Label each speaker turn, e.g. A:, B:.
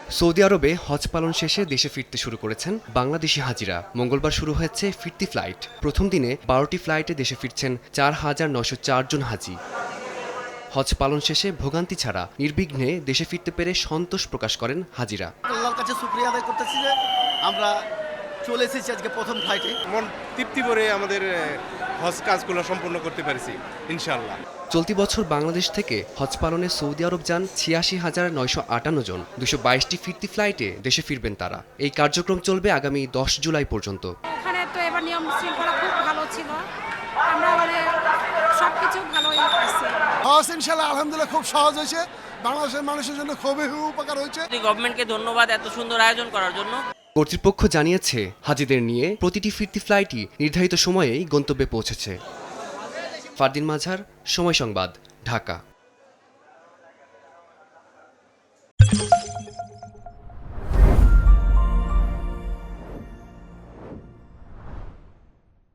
A: Saudi আরবে হজ পালন শেষে দেশে ফিরতে শুরু করেছেন বাংলাদেশি হাজিরা। মঙ্গলবার শুরু হয়েছে ফিরতি ফ্লাইট। প্রথম দিনে ১২টি ফ্লাইটে দেশে ফিরছেন ৪,৯০৪ জন হাজি। হজ পালন শেষে ভোগান্তি ছাড়া নির্বিঘ্নে দেশে ফিরতে পেরে সন্তোষ প্রকাশ করেন হাজিরা।
B: আল্লাহর কাছে শুকরিয়া আদায় করতেছি যে আমরা চলে এসেছি আজকে প্রথম ফ্লাইটে।
C: মন তৃপ্তি করে আমাদের হজ কাজগুলো সম্পূর্ণ করতে পারছি ইনশাআল্লাহ।
A: চলতি বছর বাংলাদেশ থেকে হজ পালনে সৌদি আরব যান ৮৬,৯৫৮ জন। ২২২টি ফিরতি ফ্লাইটে দেশে ফিরবেন তারা। এই কার্যক্রম চলবে আগামী ১০ জুলাই পর্যন্ত।
D: ওখানে তো এবার নিয়ম শৃঙ্খলা খুব ভালো ছিল, আমরা সবকিছু ভালোই পাচ্ছি।
E: হজ ইনশাআল্লাহ আলহামদুলিল্লাহ খুব সহজ হয়েছে, বাংলাদেশের মানুষের জন্য খুবই উপকার হয়েছে।
F: গভর্নমেন্টকে ধন্যবাদ এত সুন্দর আয়োজন করার জন্য।
A: কর্তৃপক্ষ জানিয়েছে হাজিদের নিয়ে প্রতিটি ফিরতি ফ্লাইটই নির্ধারিত সময়েই গন্তব্যে পৌঁছেছে। ফারদিন মাঝার, সময় সংবাদ, ঢাকা।